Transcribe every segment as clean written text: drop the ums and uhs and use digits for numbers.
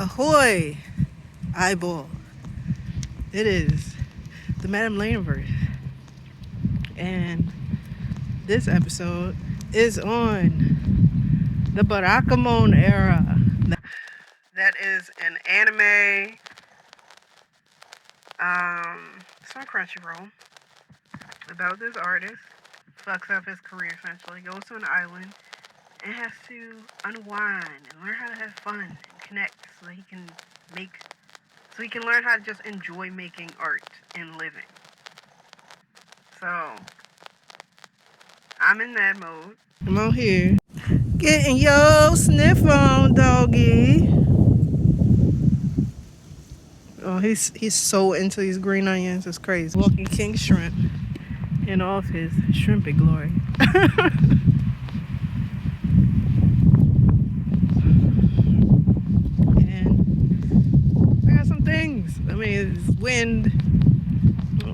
Ahoy, eyeball. It is the Madam Laneverse. And this episode is on the Barakamon era. That is an anime. It's on Crunchyroll. About this artist. Fucks up his career essentially. Goes to an island and has to unwind and learn how to have fun and connect so he can learn how to just enjoy making art and living. So I'm in that mode. I'm out here getting your sniff on, doggy. Oh, he's so into these green onions, it's crazy. Walking King Shrimp in all of his shrimpy glory. I mean, it's wind.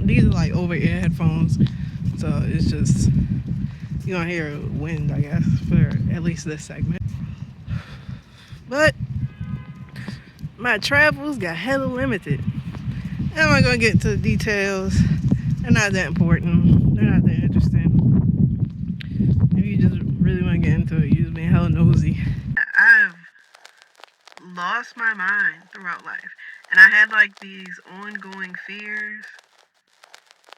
These are like over-ear headphones, so it's just you're gonna hear wind, I guess, for at least this segment. But my travels got hella limited. I'm not gonna get into the details. They're not that important. They're not that interesting. If you just really want to get into it, you just being hella nosy. I've lost my mind throughout life. And I had like these ongoing fears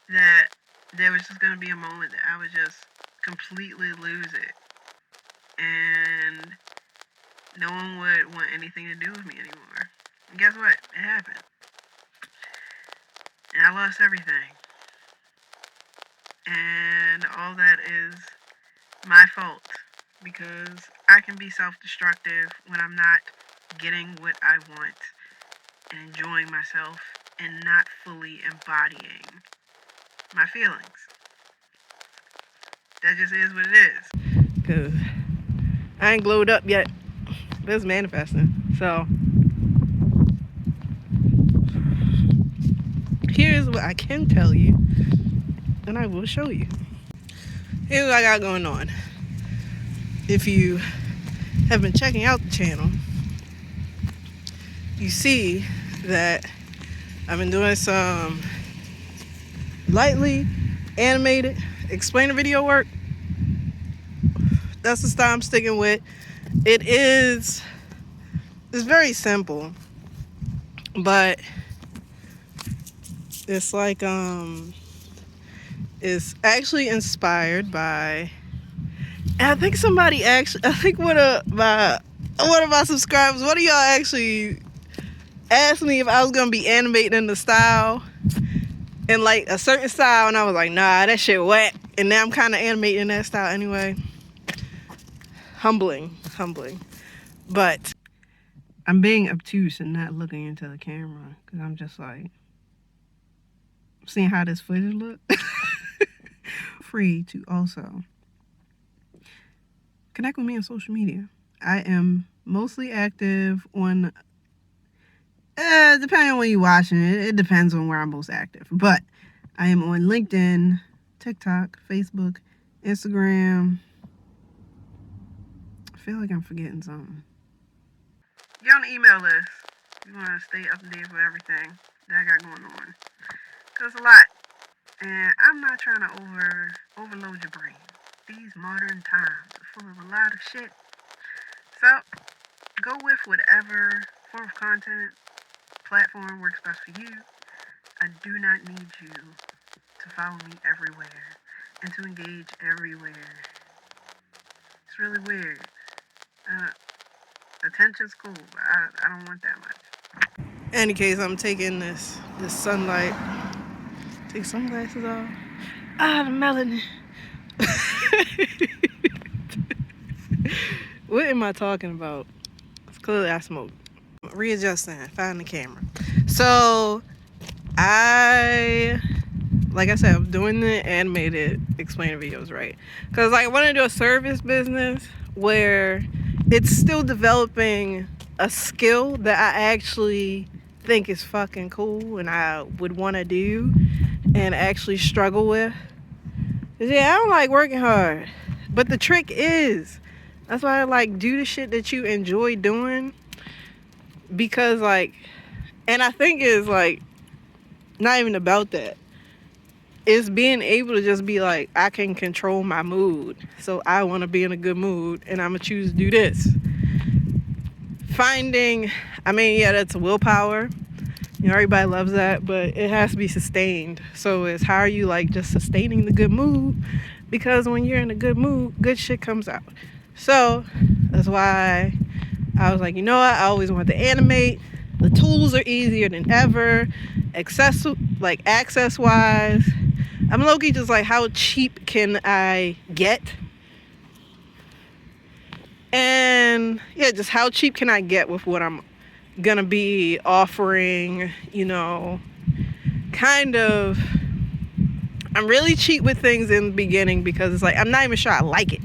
that there was just going to be a moment that I would just completely lose it. And no one would want anything to do with me anymore. And guess what? It happened. And I lost everything. And all that is my fault. Because I can be self-destructive when I'm not getting what I want. And enjoying myself and not fully embodying my feelings. That just is what it is. Because I ain't glowed up yet. But it's manifesting. So here's what I can tell you. And I will show you. Here's what I got going on. If you have been checking out the channel, you see that I've been doing some lightly animated explainer video work. That's the style I'm sticking with. It's very simple, but it's like it's actually inspired by, and I think one of my subscribers, one of y'all actually asked me if I was gonna be animating in the style, in like a certain style, and I was like, nah, that shit whack. And now I'm kind of animating in that style anyway. Humbling, but I'm being obtuse and not looking into the camera because I'm just like seeing how this footage look. Free to also connect with me on social media. I am mostly active on depending on when you're watching it, it depends on where I'm most active. But I am on LinkedIn, TikTok, Facebook, Instagram. I feel like I'm forgetting something. Get on the email list. You want to stay up to date with everything that I got going on. Because it's a lot. And I'm not trying to overload your brain. These modern times are full of a lot of shit. So, go with whatever form of content platform works best for you. I do not need you to follow me everywhere and to engage everywhere. It's really weird. Attention's cool, but I don't want that much. In any case, I'm taking this sunlight. Take sunglasses off. The melanin. What am I talking about? It's clearly I smoke. Readjusting, find the camera. So like I said, I'm doing the animated explainer videos, right? Because I want to do a service business where it's still developing a skill that I actually think is fucking cool and I would want to do and actually struggle with. Yeah, I don't like working hard, but the trick is, that's why I like do the shit that you enjoy doing. because like, and I think it's like not even about that. It's being able to just be like, I can control my mood. So I want to be in a good mood and I'm going to choose to do this. Finding, I mean, yeah, that's willpower. You know, everybody loves that, but it has to be sustained. So it's how are you like just sustaining the good mood? Because when you're in a good mood, good shit comes out. So that's why I was like, you know what? I always wanted to animate. The tools are easier than ever. Access wise. I'm low-key just like, how cheap can I get? And yeah, just how cheap can I get with what I'm gonna be offering, you know, kind of. I'm really cheap with things in the beginning because it's like, I'm not even sure I like it.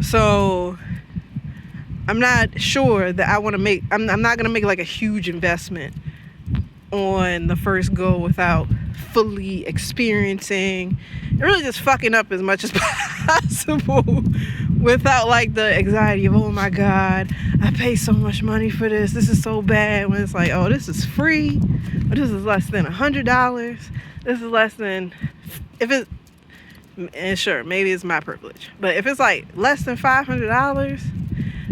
So I'm not sure that I want to make, I'm not gonna make like a huge investment on the first go without fully experiencing and really just fucking up as much as possible without like the anxiety of, oh my god, I pay so much money for this is so bad, when it's like, oh, this is free, or this is less than $100, this is less than, if it's, and sure, maybe it's my privilege, but if it's like less than $500,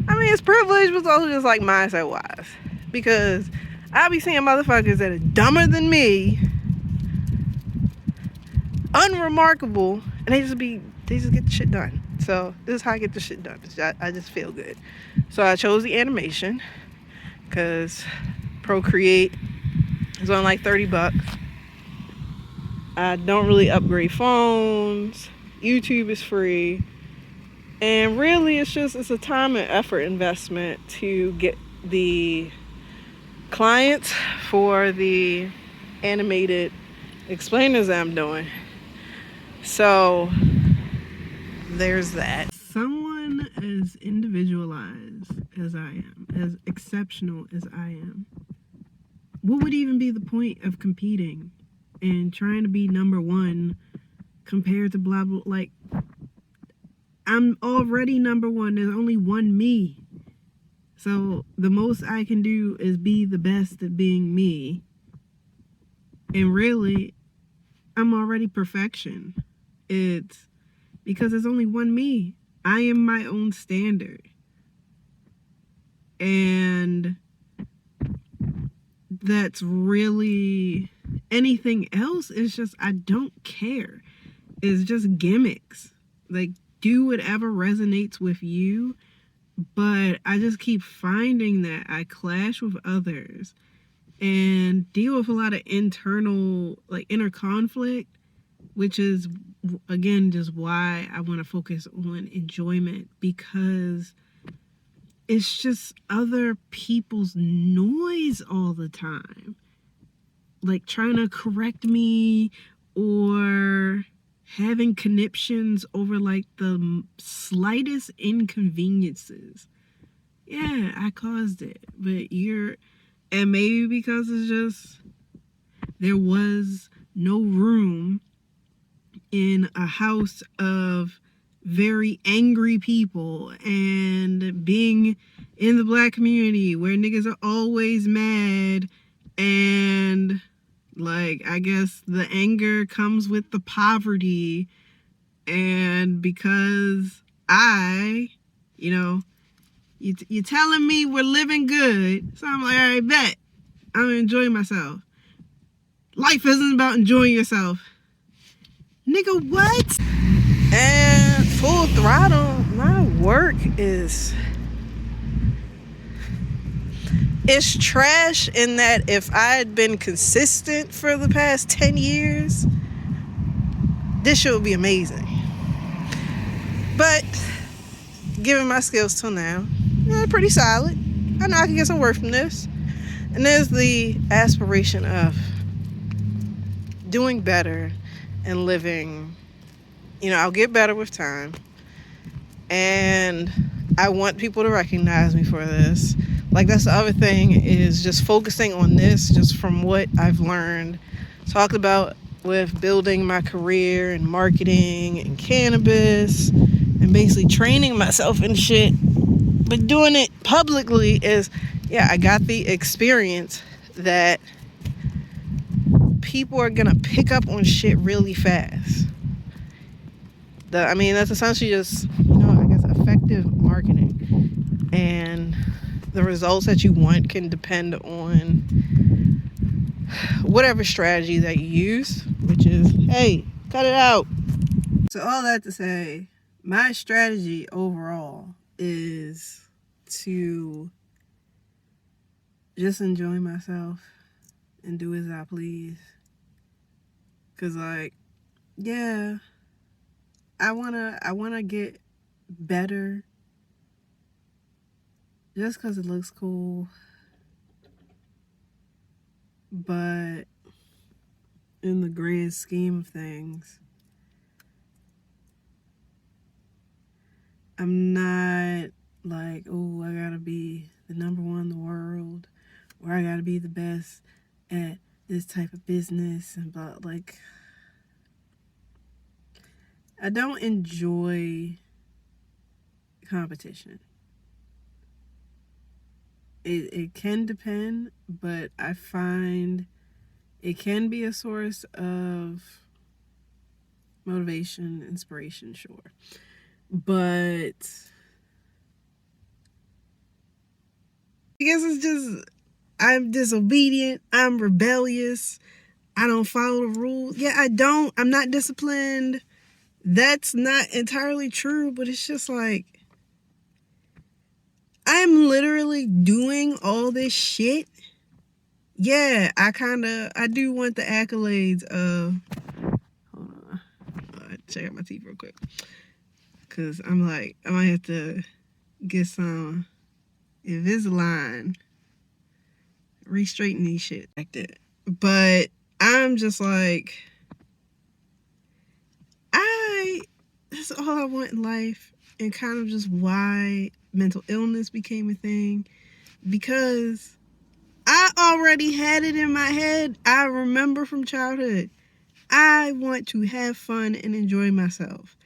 I mean, it's privilege, but it's also just like mindset wise, because I be seeing motherfuckers that are dumber than me, unremarkable, and they just get the shit done. So this is how I get the shit done. I just feel good. So I chose the animation because Procreate is on like $30. I don't really upgrade phones. YouTube is free. And really it's a time and effort investment to get the clients for the animated explainers that I'm doing. So there's that. Someone as individualized as I am, as exceptional as I am, what would even be the point of competing and trying to be number one compared to blah blah? Like, I'm already number one. There's only one me. So the most I can do is be the best at being me. And really, I'm already perfection. It's because there's only one me. I am my own standard. And that's really, anything else is just, I don't care. It's just gimmicks. Like, do whatever resonates with you. But I just keep finding that I clash with others and deal with a lot of inner conflict, which is, again, just why I want to focus on enjoyment, because it's just other people's noise all the time, like trying to correct me or having conniptions over like the slightest inconveniences. Yeah, I caused it, but and maybe because it's just, there was no room in a house of very angry people, and being in the black community where niggas are always mad, and like, I guess the anger comes with the poverty, and because you're telling me we're living good, so I'm like, all right, bet, I'm enjoying myself. Life isn't about enjoying yourself. Nigga, what? And full throttle, my work it's trash in that if I had been consistent for the past 10 years, this shit would be amazing. But given my skills till now, pretty solid. I know I can get some work from this. And there's the aspiration of doing better and living, I'll get better with time. And I want people to recognize me for this. Like, that's the other thing, is just focusing on this, just from what I've learned, talked about with building my career in marketing and cannabis, and basically training myself in shit. But doing it publicly is, yeah, I got the experience that people are gonna pick up on shit really fast. I mean, that's essentially just, I guess effective marketing. And the results that you want can depend on whatever strategy that you use, which is, hey, cut it out. So all that to say, my strategy overall is to just enjoy myself and do as I please. Cause like, yeah, I wanna get better just cause it looks cool. But in the grand scheme of things, I'm not like, oh, I gotta be the number one in the world, or I gotta be the best at this type of business and blah. Like, I don't enjoy competition. It can depend, but I find it can be a source of motivation, inspiration, sure. But I guess it's just, I'm disobedient, I'm rebellious, I don't follow the rules. Yeah, I'm not disciplined. That's not entirely true, but it's just like, I'm literally doing all this shit. Yeah, I do want the accolades of, hold on, check out my teeth real quick. Cause I'm like, I might have to get some Invisalign, re-straighten these shit like that. But I'm just like, that's all I want in life, and kind of just why mental illness became a thing, because I already had it in my head. I remember from childhood, I want to have fun and enjoy myself.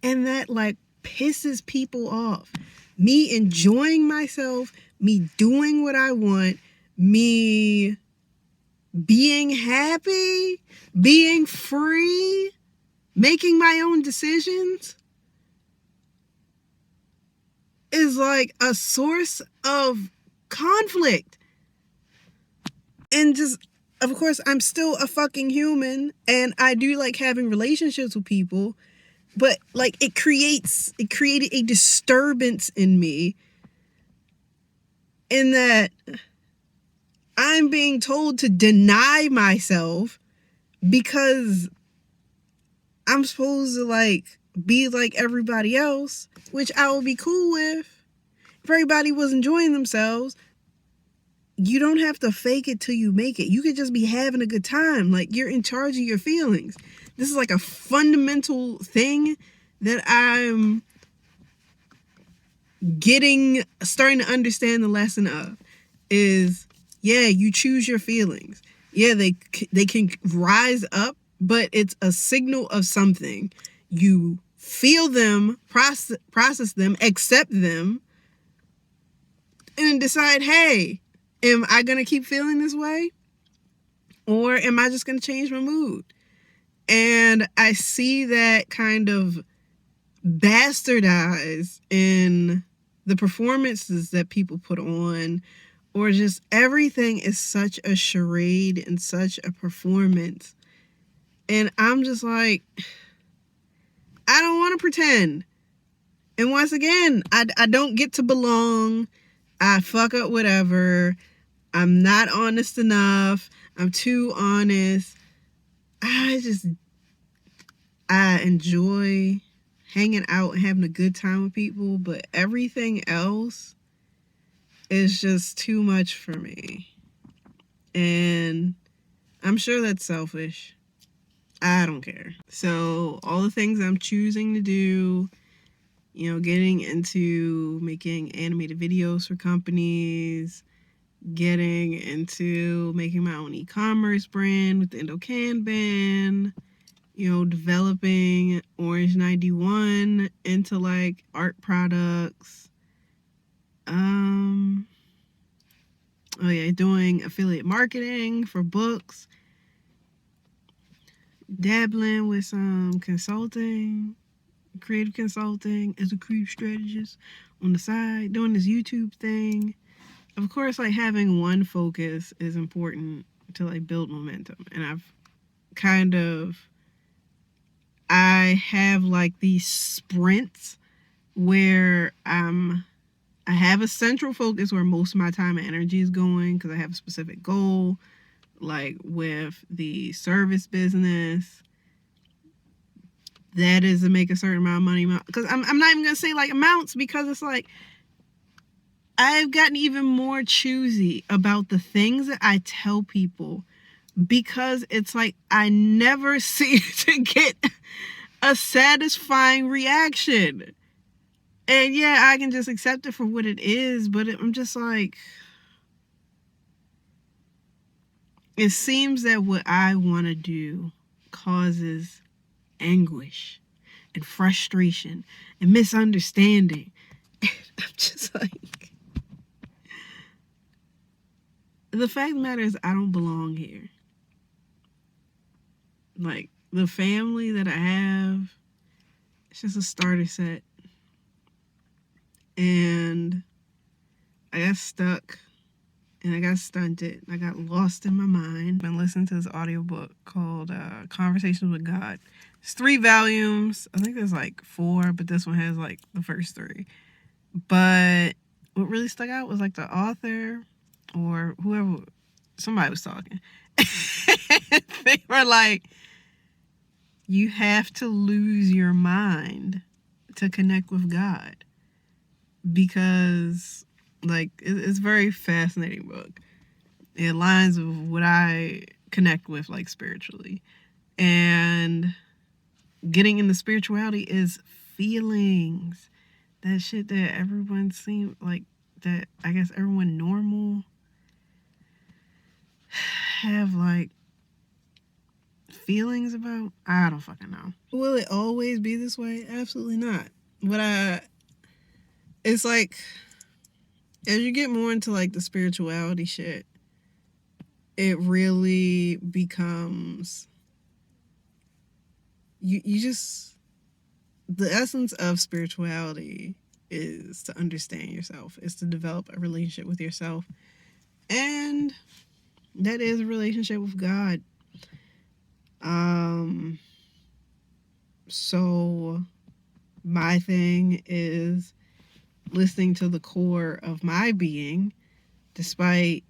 And that like pisses people off. Me enjoying myself, me doing what I want, me being happy, being free, making my own decisions is like a source of conflict. And just, of course, I'm still a fucking human and I do like having relationships with people, but like it created a disturbance in me in that I'm being told to deny myself because I'm supposed to like be like everybody else, which I would be cool with if everybody was enjoying themselves. You don't have to fake it till you make it. You could just be having a good time. Like, you're in charge of your feelings. This is like a fundamental thing that I'm starting to understand the lesson of is, yeah, you choose your feelings. Yeah, they can rise up, but it's a signal of something. You feel them, process them, accept them, and then decide, hey, am I going to keep feeling this way? Or am I just going to change my mood? And I see that kind of bastardized in the performances that people put on, or just everything is such a charade and such a performance. And I'm just like, I don't want to pretend. And once again, I don't get to belong. I fuck up whatever. I'm not honest enough. I'm too honest. I enjoy hanging out and having a good time with people, but everything else is just too much for me. And I'm sure that's selfish. I don't care. So all the things I'm choosing to do, getting into making animated videos for companies, getting into making my own e-commerce brand with the Indocan band, developing Orange 91 into like art products. Oh yeah, doing affiliate marketing for books, dabbling with some consulting, creative consulting as a creative strategist on the side, doing this YouTube thing. Of course, like having one focus is important to like build momentum. And I have like these sprints where I have a central focus where most of my time and energy is going because I have a specific goal, like with the service business. That is to make a certain amount of money. Because I'm not even going to say like amounts because it's like I've gotten even more choosy about the things that I tell people because it's like I never seem to get a satisfying reaction. And yeah, I can just accept it for what it is, but I'm just like, it seems that what I want to do causes anguish and frustration and misunderstanding. And I'm just like, the fact of the matter is I don't belong here. Like, the family that I have, it's just a starter set. And I got stuck and I got stunted. I got lost in my mind. I've been listening to this audiobook called Conversations with God. It's 3 volumes. I think there's like 4, but this one has like the first 3. But what really stuck out was like the author or whoever, somebody was talking. They were like, you have to lose your mind to connect with God. Because like it's a very fascinating book. It aligns with what I connect with like spiritually. And getting into spirituality is feelings. That shit that everyone seems like, that I guess everyone normal have like feelings about. I don't fucking know. Will it always be this way? Absolutely not. It's like as you get more into like the spirituality shit, it really becomes you just, the essence of spirituality is to understand yourself, is to develop a relationship with yourself, and that is a relationship with God. So my thing is listening to the core of my being, despite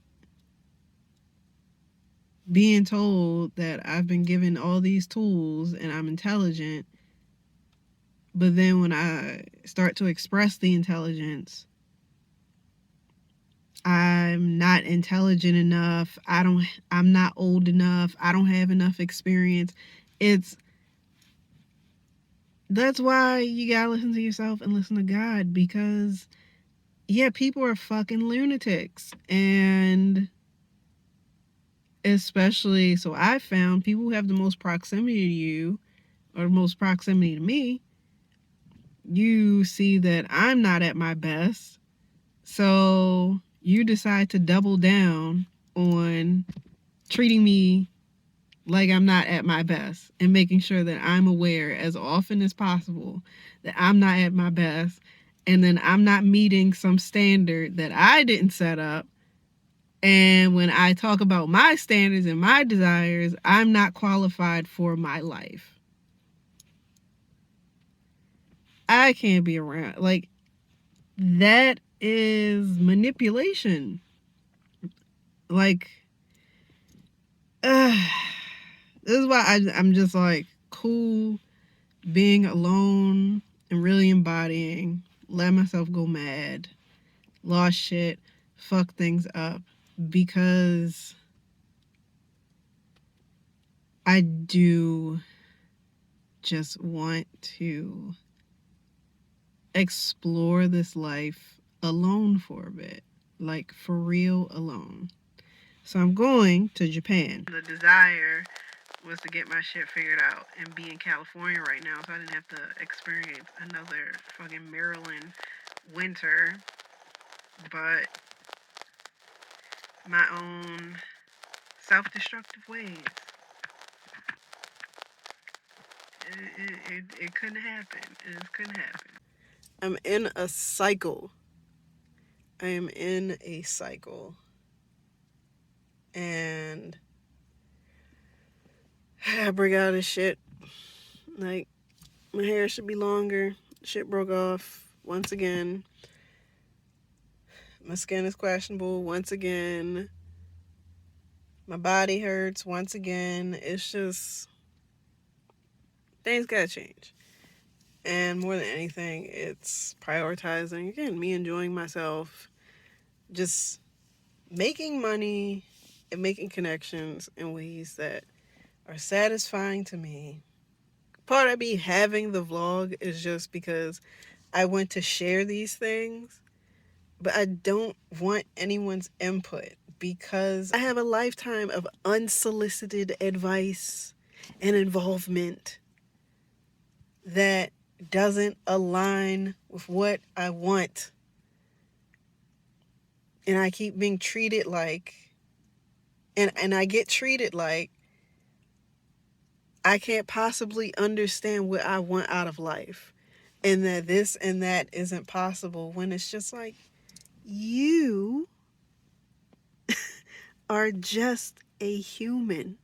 being told that I've been given all these tools and I'm intelligent. But then when I start to express the intelligence, I'm not intelligent enough. I'm not old enough. I don't have enough experience. That's why you gotta listen to yourself and listen to God, because yeah, people are fucking lunatics. And especially, so I found people who have the most proximity to you, or the most proximity to me, you see that I'm not at my best. So you decide to double down on treating me like I'm not at my best and making sure that I'm aware as often as possible that I'm not at my best, and then I'm not meeting some standard that I didn't set up. And when I talk about my standards and my desires, I'm not qualified for my life. I can't be around. Like, that is manipulation. Like, this is why I'm just like, cool being alone and really embodying, let myself go mad, lost shit, fuck things up, because I do just want to explore this life alone for a bit, like for real alone. So I'm going to Japan. The desire was to get my shit figured out and be in California right now, so I didn't have to experience another fucking Maryland winter. But my own self-destructive ways. It couldn't happen. It just couldn't happen. I'm in a cycle. I am in a cycle. And I break out of shit. Like, my hair should be longer. Shit broke off once again. My skin is questionable once again. My body hurts once again. It's just, things gotta change. And more than anything, it's prioritizing, again, me enjoying myself, just making money and making connections in ways that are satisfying to me. Part of me having the vlog is just because I want to share these things, but I don't want anyone's input because I have a lifetime of unsolicited advice and involvement that doesn't align with what I want. And I keep being treated like, and I get treated like I can't possibly understand what I want out of life. And that this and that isn't possible, when it's just like, you are just a human,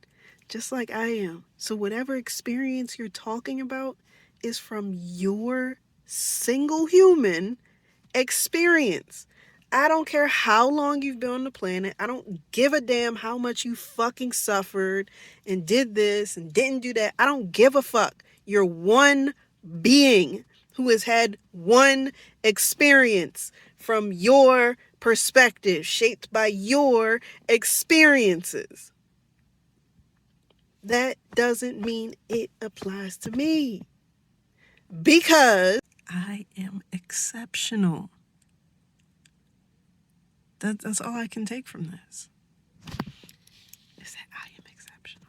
just like I am. So whatever experience you're talking about is from your single human experience. I don't care how long you've been on the planet. I don't give a damn how much you fucking suffered and did this and didn't do that. I don't give a fuck. You're one being who has had one experience from your perspective, shaped by your experiences. That doesn't mean it applies to me, because I am exceptional. That's all I can take from this, is that I am exceptional.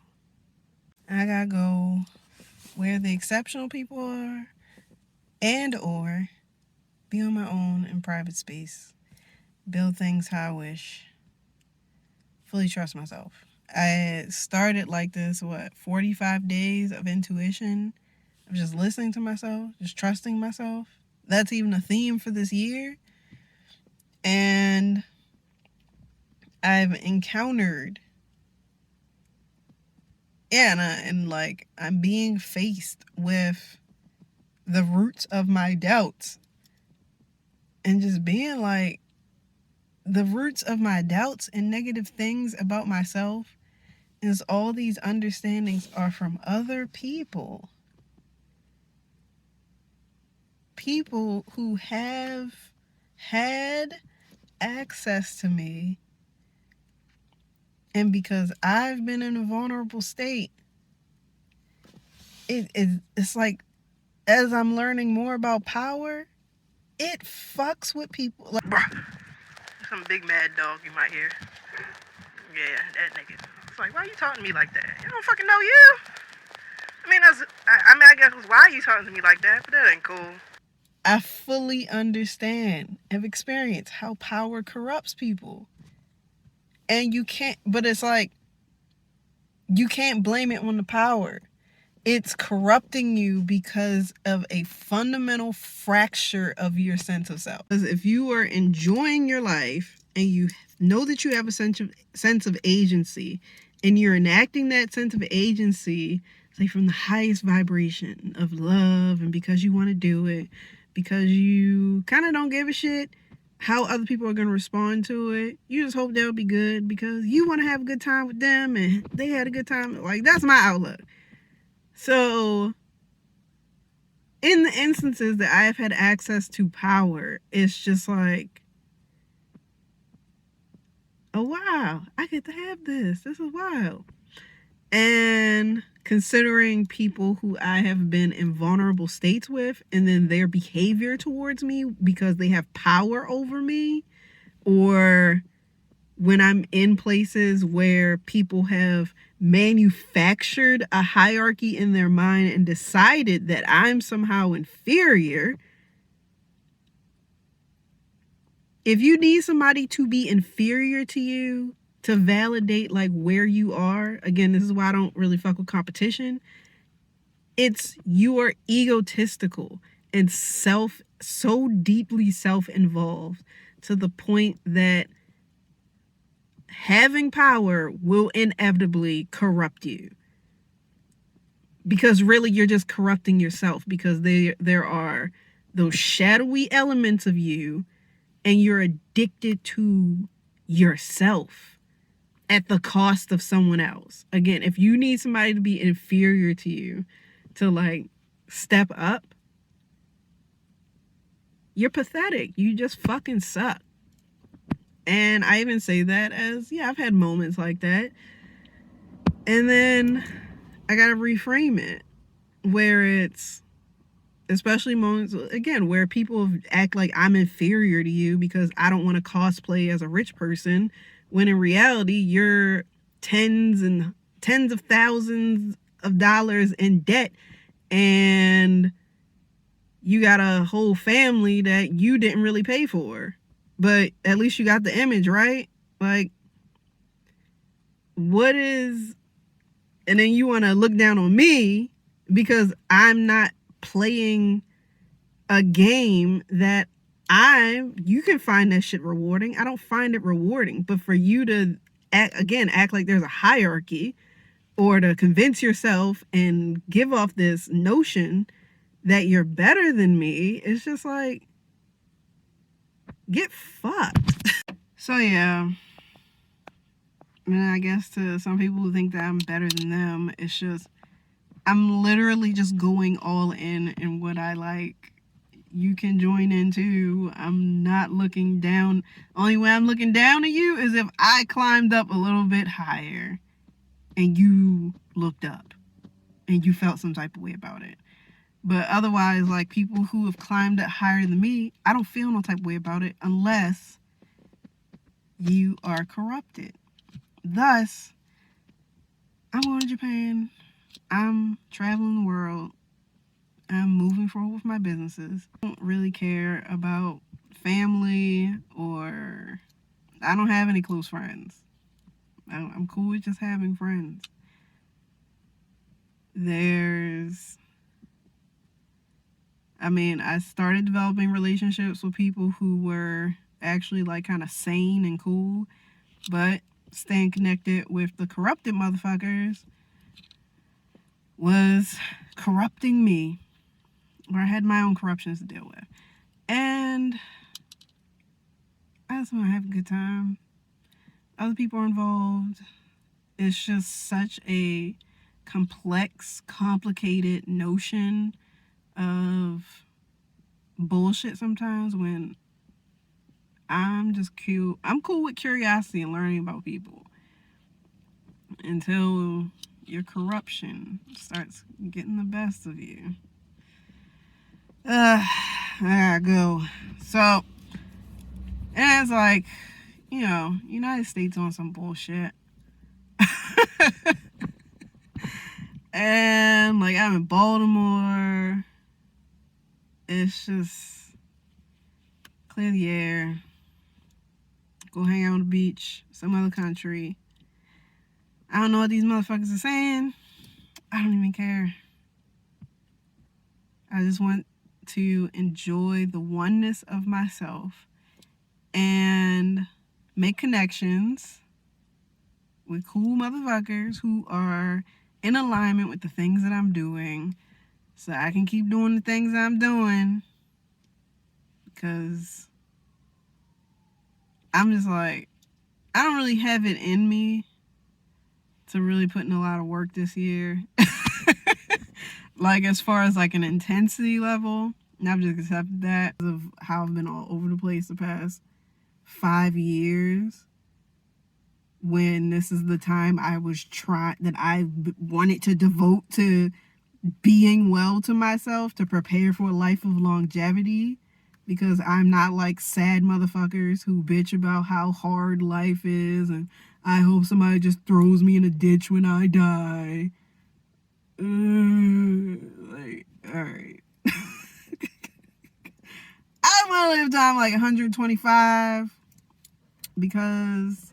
I gotta go where the exceptional people are, and or be on my own in private space, build things how I wish, fully trust myself. I started like this, 45 days of intuition, of just listening to myself, just trusting myself. That's even a theme for this year. And I've encountered, I'm being faced with the roots of my doubts, and just being like, the roots of my doubts and negative things about myself is all these understandings are from other people. People who have had access to me, and because I've been in a vulnerable state, it's like, as I'm learning more about power, it fucks with people. Like, bruh, some big mad dog you might hear. Yeah, that nigga. It's like, why are you talking to me like that? I don't fucking know you. I guess why are you talking to me like that? But that ain't cool. I fully understand, have experienced how power corrupts people. And you can't, but it's like, you can't blame it on the power. It's corrupting you because of a fundamental fracture of your sense of self. Because if you are enjoying your life and you know that you have a sense of agency, and you're enacting that sense of agency, say, from the highest vibration of love, and because you want to do it, because you kind of don't give a shit how other people are going to respond to it, you just hope they'll be good because you want to have a good time with them and they had a good time. Like, that's my outlook. So, in the instances that I have had access to power, it's just like, oh wow, I get to have this. This is wild. And considering people who I have been in vulnerable states with, and then their behavior towards me because they have power over me, or when I'm in places where people have manufactured a hierarchy in their mind and decided that I'm somehow inferior. If you need somebody to be inferior to you, to validate like where you are. Again, this is why I don't really fuck with competition. It's you are egotistical and so deeply self-involved to the point that having power will inevitably corrupt you. Because really you're just corrupting yourself, because there are those shadowy elements of you and you're addicted to yourself at the cost of someone else. Again, if you need somebody to be inferior to you to like step up, you're pathetic. You just fucking suck. And I even say that as, yeah, I've had moments like that. And then I gotta reframe it where it's, especially moments, again, where people act like I'm inferior to you because I don't want to cosplay as a rich person, when in reality, you're tens of thousands of dollars in debt and you got a whole family that you didn't really pay for. But at least you got the image, right? Like, what is... And then you want to look down on me because I'm not playing a game that you can find that shit rewarding. I don't find it rewarding. But for you to act like there's a hierarchy, or to convince yourself and give off this notion that you're better than me, it's just like, get fucked. So yeah, and I guess to some people who think that I'm better than them, it's just, I'm literally just going all in what I like. You can join in too. I'm not looking down. Only way I'm looking down at you is if I climbed up a little bit higher and you looked up and you felt some type of way about it. But otherwise, like, people who have climbed up higher than me, I don't feel no type of way about it unless you are corrupted. Thus, I'm going to Japan. I'm traveling the world. I'm moving forward with my businesses. I don't really care about family, or I don't have any close friends. I'm cool with just having friends. I started developing relationships with people who were actually like kind of sane and cool, but staying connected with the corrupted motherfuckers was corrupting me, where I had my own corruptions to deal with. And I just want to have a good time. Other people are involved. It's just such a complex, complicated notion of bullshit sometimes, when I'm just cute. I'm cool with curiosity and learning about people until your corruption starts getting the best of you. I gotta go. So, and it's like, United States on some bullshit. And like, I'm in Baltimore. It's just clear the air, go hang out on the beach, some other country. I don't know what these motherfuckers are saying. I don't even care. I just want to enjoy the oneness of myself and make connections with cool motherfuckers who are in alignment with the things that I'm doing, so I can keep doing the things I'm doing. Because I'm just like, I don't really have it in me to really put in a lot of work this year. Like, as far as like an intensity level, and I've just accepted that because of how I've been all over the place the past 5 years, when this is the time I wanted to devote to being well to myself, to prepare for a life of longevity, because I'm not like sad motherfuckers who bitch about how hard life is and I hope somebody just throws me in a ditch when I die. Like, alright. I want to live time like 125, because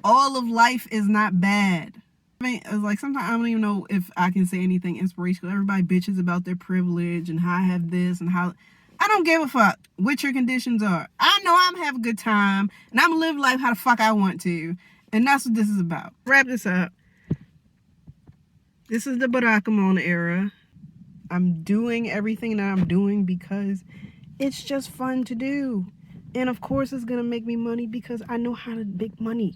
all of life is not bad. I mean, it's like sometimes I don't even know if I can say anything inspirational. Everybody bitches about their privilege and how I have this and how. I don't give a fuck what your conditions are. I know I'm having a good time and I'm gonna live life how the fuck I want to. And that's what this is about. Wrap this up. This is the Barakamon era. I'm doing everything that I'm doing because it's just fun to do. And of course it's gonna make me money because I know how to make money.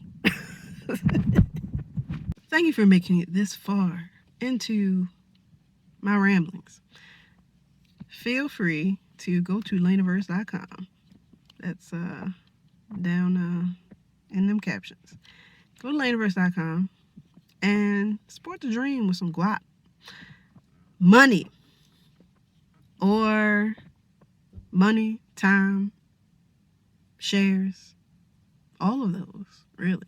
Thank you for making it this far into my ramblings. Feel free to go to laneaverse.com. That's down in them captions. Go to laneaverse.com and support the dream with some guap. Money. Or money, time, shares, all of those, really.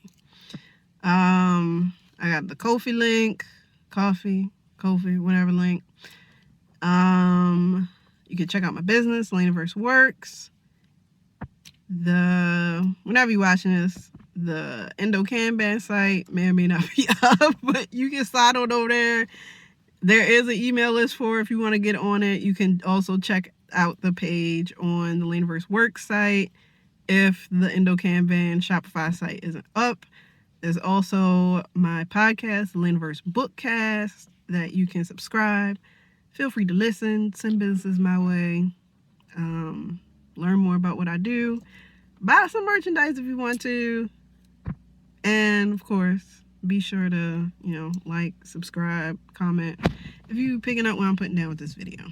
I got the Ko-fi link, Ko-fi, whatever link. You can check out my business, Laneaverse Works. Whenever you're watching this, the Endo-Kanban site may or may not be up, but you can slide on over there. There is an email list for if you want to get on it. You can also check out the page on the Laneaverse Works site if the Endo-Kanban Shopify site isn't up. There's also my podcast, the Laneaverse Bookcast, that you can subscribe. Feel free to listen, send business my way, learn more about what I do, buy some merchandise if you want to, and of course, be sure to, like, subscribe, comment if you're picking up what I'm putting down with this video.